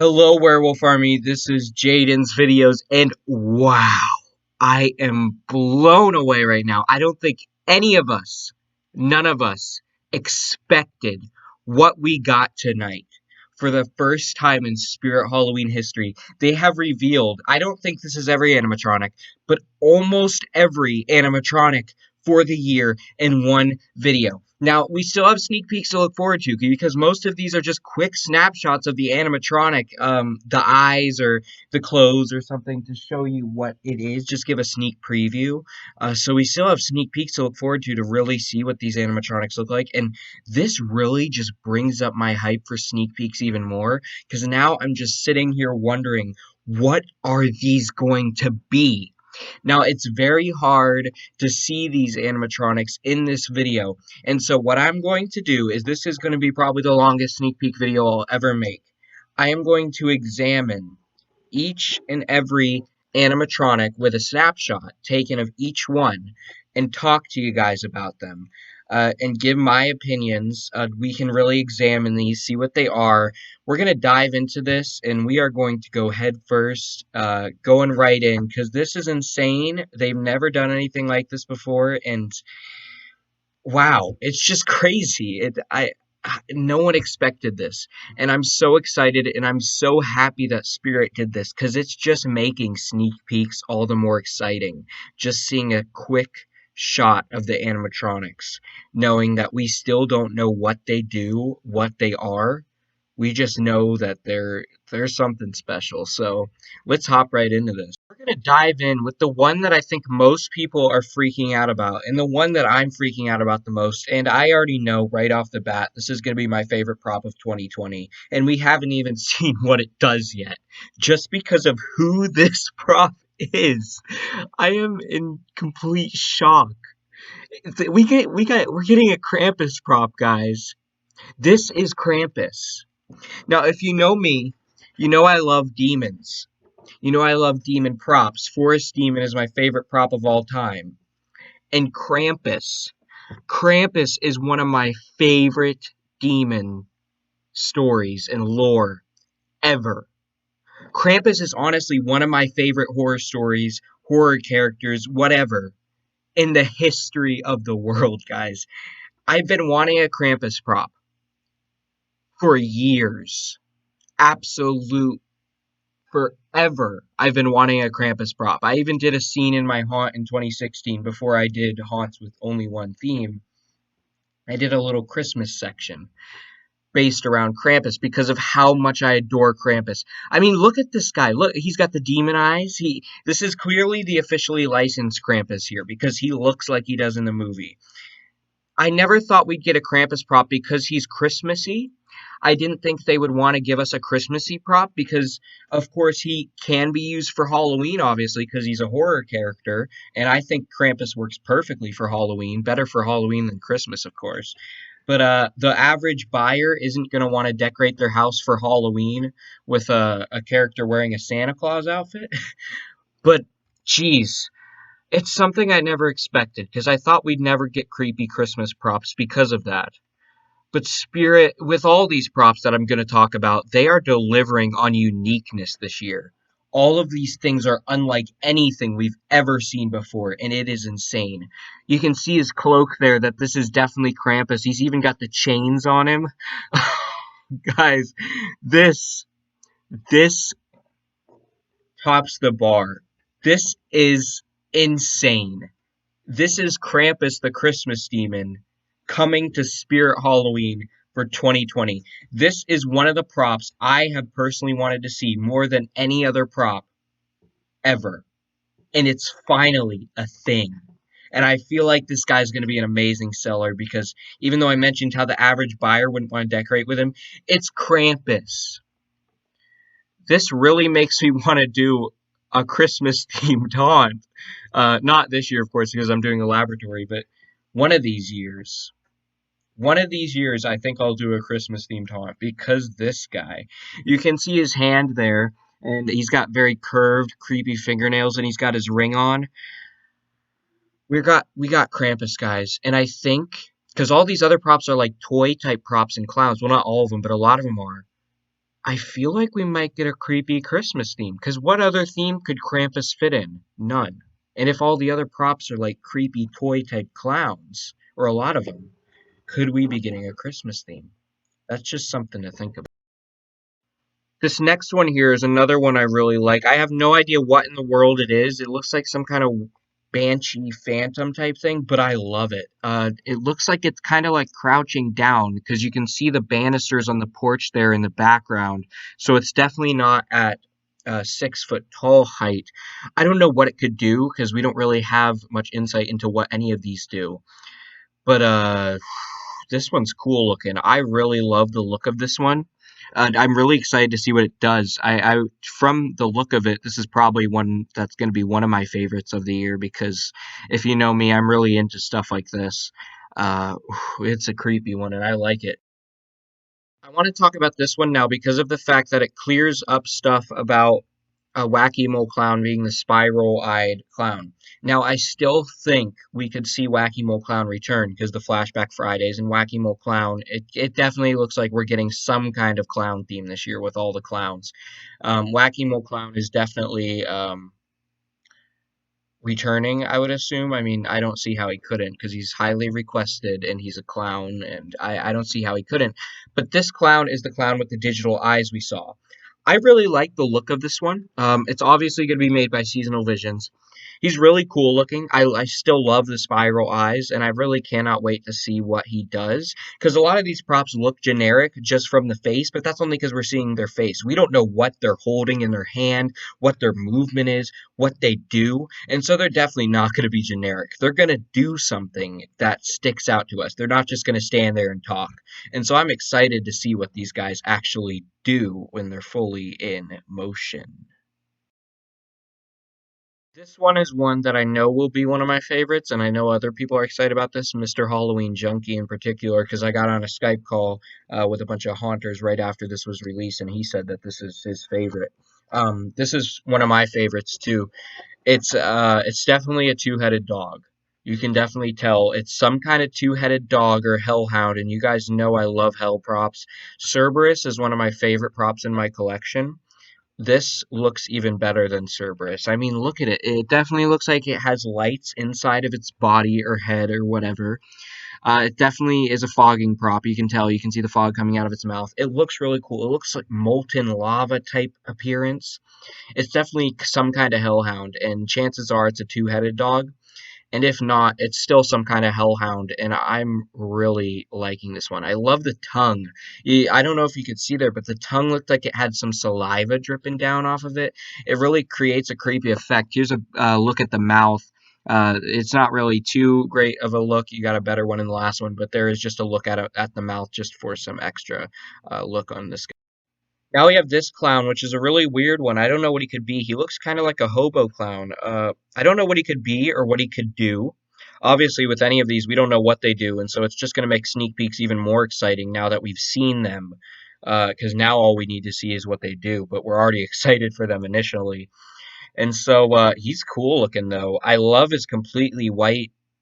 Hello, Werewolf Army. This is Jaden's videos, and wow, I am blown away right now. I don't think any of us, none of us, expected what we got tonight. For the first time in Spirit Halloween history, they have revealed, I don't think this is every animatronic, but almost every animatronic for the year in one video. Now, we still have sneak peeks to look forward to because most of these are just quick snapshots of the animatronic, the eyes or the clothes or something to show you what it is, just give a sneak preview. So we still have sneak peeks to look forward to really see what these animatronics look like. And this really just brings up my hype for sneak peeks even more because now I'm just sitting here wondering, what are these going to be? Now, it's very hard to see these animatronics in this video, and so what I'm going to do is this is going to be probably the longest sneak peek video I'll ever make. I am going to examine each and every animatronic with a snapshot taken of each one and talk to you guys about them and give my opinions. We can really examine these, see what they are. We're going to dive into this and we are going to go head first, going right in because this is insane. They've never done anything like this before, and wow, it's just crazy. No one expected this, and I'm so excited and I'm so happy that Spirit did this because it's just making sneak peeks all the more exciting. Just seeing a quick shot of the animatronics, knowing that we still don't know what they do, what they are. We just know that they're something special. So let's hop right into this. We're going to dive in with the one that I think most people are freaking out about, and the one that I'm freaking out about the most. And I already know right off the bat, this is going to be my favorite prop of 2020. And we haven't even seen what it does yet, just because of who this prop is. I am in complete shock. We're getting a Krampus prop, guys. This is Krampus. Now, if you know me, you know I love demons. You know I love demon props. Forest Demon is my favorite prop of all time. And Krampus. Krampus is one of my favorite demon stories and lore ever. Krampus is honestly one of my favorite horror stories, horror characters, whatever, in the history of the world, guys. I've been wanting a Krampus prop for years. Absolute forever. I've been wanting a Krampus prop. I even did a scene in my haunt in 2016 before I did haunts with only one theme. I did a little Christmas section based around Krampus because of how much I adore Krampus. I mean, look at this guy. Look, he's got the demon eyes. This is clearly the officially licensed Krampus here because he looks like he does in the movie. I never thought we'd get a Krampus prop because he's Christmassy. I didn't think they would want to give us a Christmassy prop because, of course, he can be used for Halloween, obviously, because he's a horror character. And I think Krampus works perfectly for Halloween, better for Halloween than Christmas, of course. But the average buyer isn't going to want to decorate their house for Halloween with a character wearing a Santa Claus outfit. But, geez, it's something I never expected because I thought we'd never get creepy Christmas props because of that. But Spirit, with all these props that I'm going to talk about, they are delivering on uniqueness this year. All of these things are unlike anything we've ever seen before, and it is insane. You can see his cloak there, that this is definitely Krampus. He's even got the chains on him. Guys, this tops the bar. This is insane. This is Krampus the Christmas demon coming to Spirit Halloween for 2020. This is one of the props I have personally wanted to see more than any other prop ever. And it's finally a thing. And I feel like this guy's going to be an amazing seller because even though I mentioned how the average buyer wouldn't want to decorate with him, it's Krampus. This really makes me want to do a Christmas themed haunt. Not this year, of course, because I'm doing a laboratory, but one of these years. One of these years, I think I'll do a Christmas-themed haunt because this guy. You can see his hand there, and he's got very curved, creepy fingernails, and he's got his ring on. We got Krampus, guys, and I think, because all these other props are like toy-type props and clowns. Well, not all of them, but a lot of them are. I feel like we might get a creepy Christmas theme, because what other theme could Krampus fit in? None. And if all the other props are like creepy toy type clowns, or a lot of them, could we be getting a Christmas theme? That's just something to think about. This next one here is another one I really like. I have no idea what in the world it is. It looks like some kind of banshee phantom type thing, but I love it. It looks like it's kind of like crouching down because you can see the banisters on the porch there in the background. So it's definitely not at 6 foot tall height. I don't know what it could do because we don't really have much insight into what any of these do. But this one's cool looking. I really love the look of this one. I'm really excited to see what it does. From the look of it, this is probably one that's going to be one of my favorites of the year because if you know me, I'm really into stuff like this. Uh, it's a creepy one, and I like it. I want to talk about this one now because of the fact that it clears up stuff about a Wacky Mole Clown being the spiral-eyed clown. Now, I still think we could see Wacky Mole Clown return because the Flashback Fridays and Wacky Mole Clown, it definitely looks like we're getting some kind of clown theme this year with all the clowns. Wacky Mole Clown is definitely returning, I would assume. I mean, I don't see how he couldn't because he's highly requested and he's a clown, and I don't see how he couldn't. But this clown is the clown with the digital eyes we saw. I really like the look of this one. It's obviously going to be made by Seasonal Visions. He's really cool looking. I still love the spiral eyes, and I really cannot wait to see what he does. Because a lot of these props look generic just from the face, but that's only because we're seeing their face. We don't know what they're holding in their hand, what their movement is, what they do, and so they're definitely not going to be generic. They're going to do something that sticks out to us. They're not just going to stand there and talk. And so I'm excited to see what these guys actually do when they're fully in motion. This one is one that I know will be one of my favorites, and I know other people are excited about this, Mr. Halloween Junkie in particular, because I got on a Skype call with a bunch of haunters right after this was released, and he said that this is his favorite. This is one of my favorites too. It's definitely a two-headed dog. You can definitely tell it's some kind of two-headed dog or hellhound, and you guys know I love hell props. Cerberus is one of my favorite props in my collection. This looks even better than Cerberus. I mean, look at it. It definitely looks like it has lights inside of its body or head or whatever. It definitely is a fogging prop. You can tell. You can see the fog coming out of its mouth. It looks really cool. It looks like molten lava type appearance. It's definitely some kind of hellhound, and chances are it's a two-headed dog. And if not, it's still some kind of hellhound, and I'm really liking this one. I love the tongue. I don't know if you could see there, but the tongue looked like it had some saliva dripping down off of it. It really creates a creepy effect. Here's a look at the mouth. It's not really too great of a look. You got a better one in the last one, but there is just a look at the mouth just for some extra look on this guy. Now we have this clown, which is a really weird one. I don't know what he could be. He looks kind of like a hobo clown. I don't know what he could be or what he could do. Obviously, with any of these, we don't know what they do, and so it's just going to make sneak peeks even more exciting now that we've seen them. Because now all we need to see is what they do, but we're already excited for them initially. And so he's cool looking though. I love his completely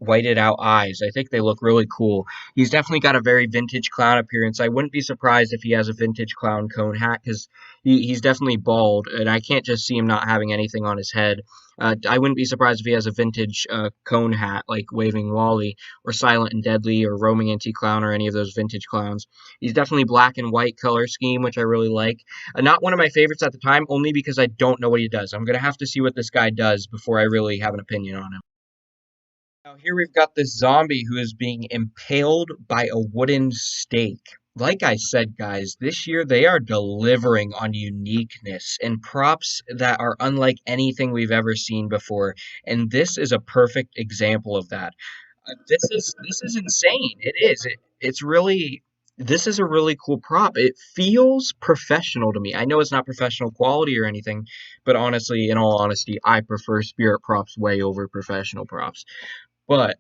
whited out eyes. I think they look really cool. He's definitely got a very vintage clown appearance. I wouldn't be surprised if he has a vintage clown cone hat because he's definitely bald, and I can't just see him not having anything on his head. I wouldn't be surprised if he has a vintage cone hat like Waving Wally or Silent and Deadly or Roaming Antique Clown or any of those vintage clowns. He's definitely black and white color scheme, which I really like. Not one of my favorites at the time, only because I don't know what he does. I'm going to have to see what this guy does before I really have an opinion on him. Now here we've got this zombie who is being impaled by a wooden stake. Like I said, guys, this year they are delivering on uniqueness and props that are unlike anything we've ever seen before, and this is a perfect example of that. This is insane. It is. It's really this is a really cool prop. It feels professional to me. I know it's not professional quality or anything, but honestly, in all honesty, I prefer spirit props way over professional props. But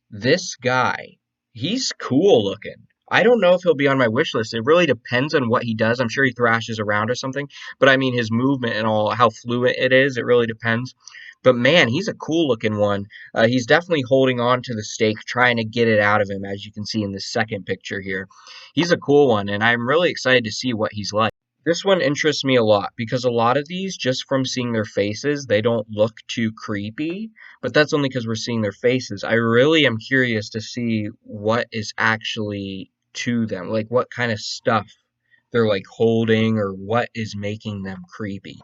this guy, he's cool looking. I don't know if he'll be on my wish list. It really depends on what he does. I'm sure he thrashes around or something, but I mean his movement and all, how fluent it is, it really depends. But man, he's a cool looking one. He's definitely holding on to the stake, trying to get it out of him, as you can see in the second picture here. He's a cool one, and I'm really excited to see what he's like. This one interests me a lot because a lot of these, just from seeing their faces, they don't look too creepy, but that's only because we're seeing their faces. I really am curious to see what is actually to them, like what kind of stuff they're like holding or what is making them creepy.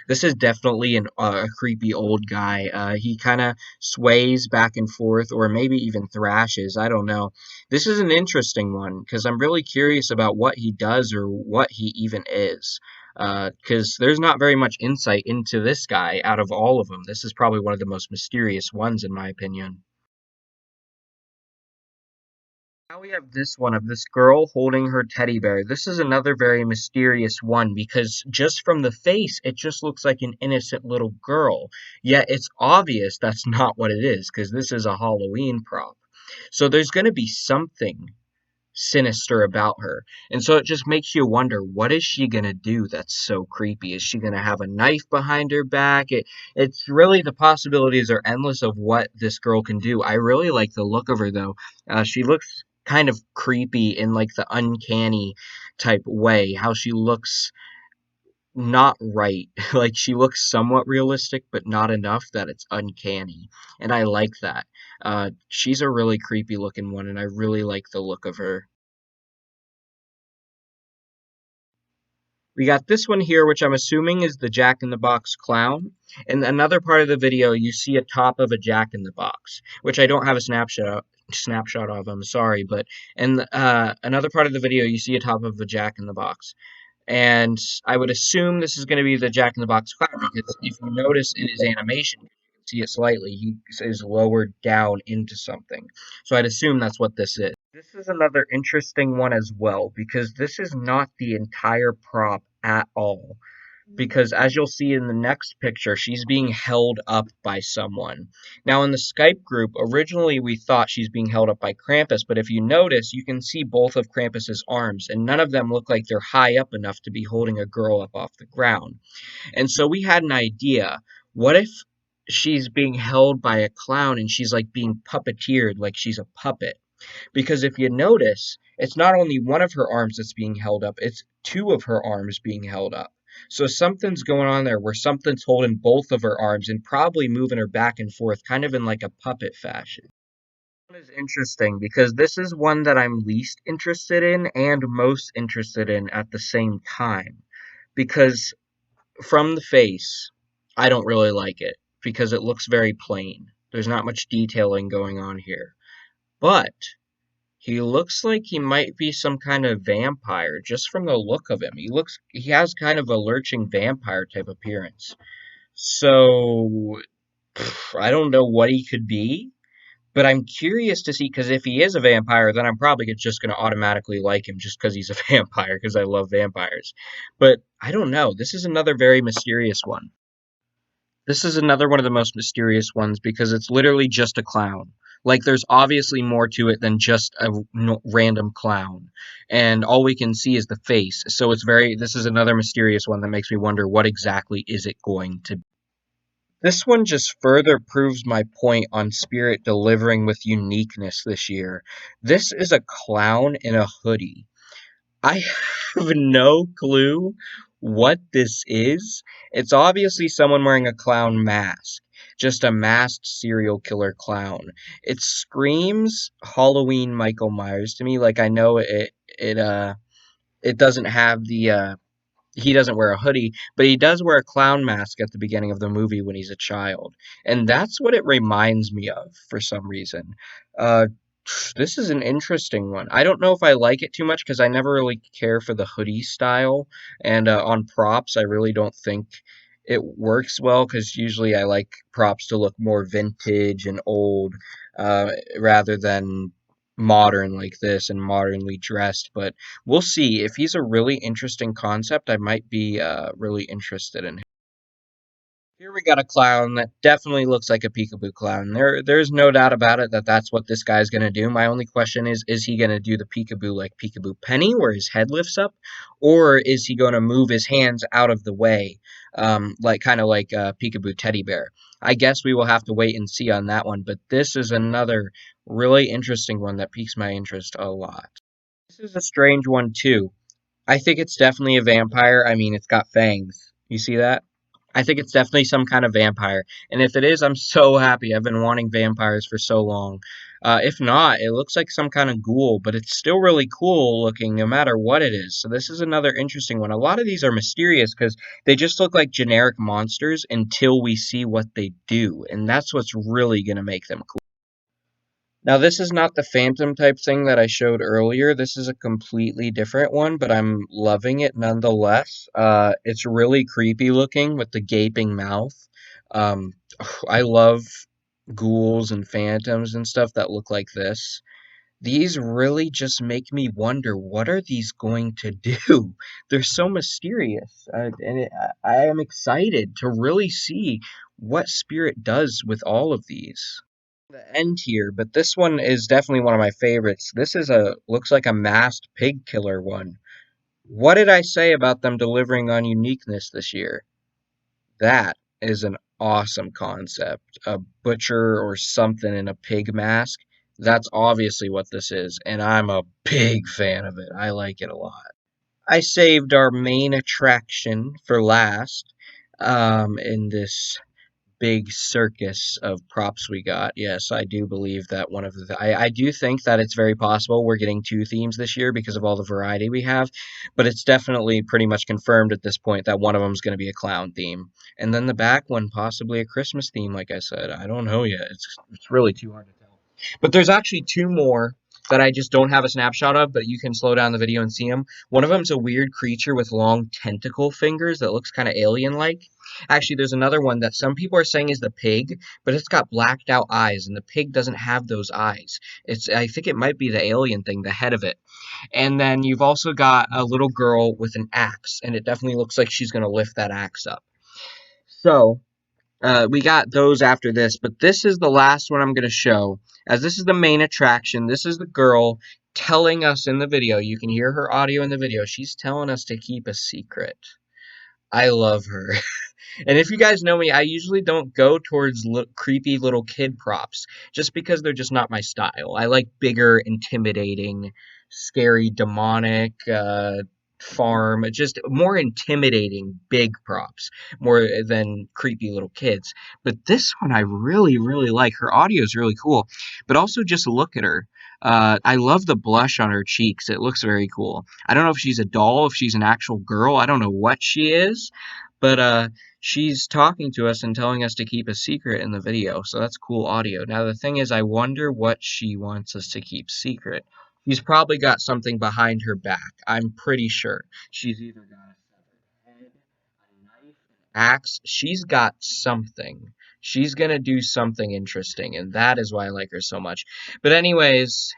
This is definitely a creepy old guy. He kind of sways back and forth, or maybe even thrashes. I don't know. This is an interesting one because I'm really curious about what he does or what he even is. Because there's not very much insight into this guy out of all of them. This is probably one of the most mysterious ones, in my opinion. Now we have this one of this girl holding her teddy bear. This is another very mysterious one because just from the face, it just looks like an innocent little girl. Yet it's obvious that's not what it is because this is a Halloween prop. So there's going to be something sinister about her. And so it just makes you wonder, what is she going to do that's so creepy? Is she going to have a knife behind her back? It's really, the possibilities are endless of what this girl can do. I really like the look of her though. She looks kind of creepy in like the uncanny type way, how she looks not right. Like she looks somewhat realistic, but not enough that it's uncanny. And I like that. She's a really creepy looking one, and I really like the look of her. We got this one here, which I'm assuming is the Jack in the Box clown. In another part of the video, you see a top of a Jack in the Box, which I don't have a snapshot of. I'm sorry, but in another part of the video, you see a top of a Jack in the Box. And I would assume this is going to be the Jack in the Box clown because if you notice in his animation, you can see it slightly. He is lowered down into something. So I'd assume that's what this is. This is another interesting one as well because this is not the entire prop at all. Because as you'll see in the next picture, she's being held up by someone. Now, in the Skype group, originally we thought she's being held up by Krampus, but if you notice, you can see both of Krampus's arms, and none of them look like they're high up enough to be holding a girl up off the ground. And so we had an idea. What if she's being held by a clown and she's like being puppeteered like she's a puppet? Because if you notice, it's not only one of her arms that's being held up, it's two of her arms being held up. So something's going on there where something's holding both of her arms and probably moving her back and forth, kind of in like a puppet fashion. This one is interesting because this is one that I'm least interested in and most interested in at the same time. Because from the face, I don't really like it because it looks very plain. There's not much detailing going on here. But he looks like he might be some kind of vampire just from the look of him. He has kind of a lurching vampire type appearance. So I don't know what he could be, but I'm curious to see because if he is a vampire, then I'm probably just going to automatically like him just because he's a vampire because I love vampires. But I don't know. This is another very mysterious one. This is another one of the most mysterious ones because it's literally just a clown. Like, there's obviously more to it than just a random clown. And all we can see is the face. So this is another mysterious one that makes me wonder what exactly is it going to be. This one just further proves my point on Spirit delivering with uniqueness this year. This is a clown in a hoodie. I have no clue what this is. It's obviously someone wearing a clown mask. Just a masked serial killer clown. It screams Halloween Michael Myers to me. Like I know it doesn't have the he doesn't wear a hoodie, but he does wear a clown mask at the beginning of the movie when he's a child. And that's what it reminds me of for some reason. Uh, this is an interesting one. I don't know if I like it too much because I never really care for the hoodie style. And on props, I really don't think it works well because usually I like props to look more vintage and old rather than modern like this and modernly dressed. But we'll see. If he's a really interesting concept, I might be really interested in him. Here we got a clown that definitely looks like a peekaboo clown. There's no doubt about it that that's what this guy's gonna do. My only question is he gonna do the peekaboo like Peekaboo Penny, where his head lifts up, or is he gonna move his hands out of the way, like kind of like Peekaboo Teddy Bear? I guess we will have to wait and see on that one. But this is another really interesting one that piques my interest a lot. This is a strange one too. I think it's definitely a vampire. I mean, it's got fangs. You see that? I think it's definitely some kind of vampire. And if it is, I'm so happy. I've been wanting vampires for so long. If not, it looks like some kind of ghoul, but it's still really cool looking no matter what it is. So this is another interesting one. A lot of these are mysterious because they just look like generic monsters until we see what they do. And that's what's really going to make them cool. Now, this is not the phantom type thing that I showed earlier. This is a completely different one, but I'm loving it nonetheless. It's really creepy looking with the gaping mouth. Um, I love ghouls and phantoms and stuff that look like this. These really just make me wonder, what are these going to do? They're so mysterious, I am excited to really see what Spirit does with all of these. The end here, but this one is definitely one of my favorites. This is looks like a masked pig killer one. What did I say about them delivering on uniqueness this year? That is an awesome concept. A butcher or something in a pig mask. That's obviously what this is, and I'm a big fan of it. I like it a lot. I saved our main attraction for last in this big circus of props we got. Yes, I do believe that one of I do think that it's very possible we're getting two themes this year because of all the variety we have, but it's definitely pretty much confirmed at this point that one of them is going to be a clown theme. And then the back one possibly a Christmas theme, like I said. I don't know yet. It's really too hard to tell. But there's actually two more that I just don't have a snapshot of, but you can slow down the video and see them. One of them's a weird creature with long tentacle fingers that looks kind of alien-like. Actually, there's another one that some people are saying is the pig, but it's got blacked out eyes, and the pig doesn't have those eyes. I think it might be the alien thing, the head of it. And then you've also got a little girl with an axe, and it definitely looks like she's going to lift that axe up. So, we got those after this, but this is the last one I'm going to show. As this is the main attraction, this is the girl telling us in the video. You can hear her audio in the video. She's telling us to keep a secret. I love her. And if you guys know me, I usually don't go towards creepy little kid props just because they're just not my style. I like bigger, intimidating, scary, demonic, farm, just more intimidating big props more than creepy little kids. But this one I really, really like. Her audio is really cool, but also just look at her. I love the blush on her cheeks. It looks very cool. I don't know if she's a doll, if she's an actual girl. I don't know what she is, but she's talking to us and telling us to keep a secret in the video, so that's cool audio. Now, the thing is, I wonder what she wants us to keep secret. She's probably got something behind her back. I'm pretty sure. She's either got a severed head, a knife, an axe. She's got something. She's gonna do something interesting, and that is why I like her so much. But anyways,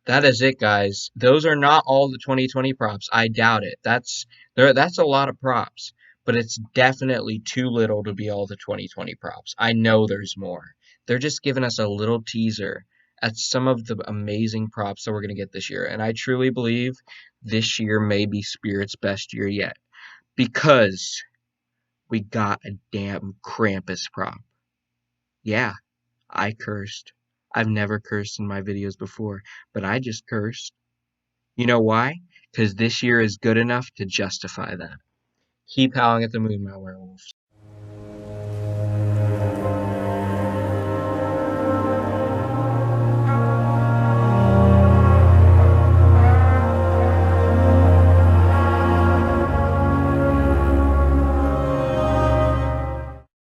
that is it, guys. Those are not all the 2020 props. I doubt it. That's a lot of props, but it's definitely too little to be all the 2020 props. I know there's more. They're just giving us a little teaser at some of the amazing props that we're going to get this year, and I truly believe this year may be Spirit's best year yet because we got a damn Krampus prop. Yeah, I cursed. I've never cursed in my videos before, but I just cursed. You know why? Because this year is good enough to justify that. Keep howling at the moon, my werewolves.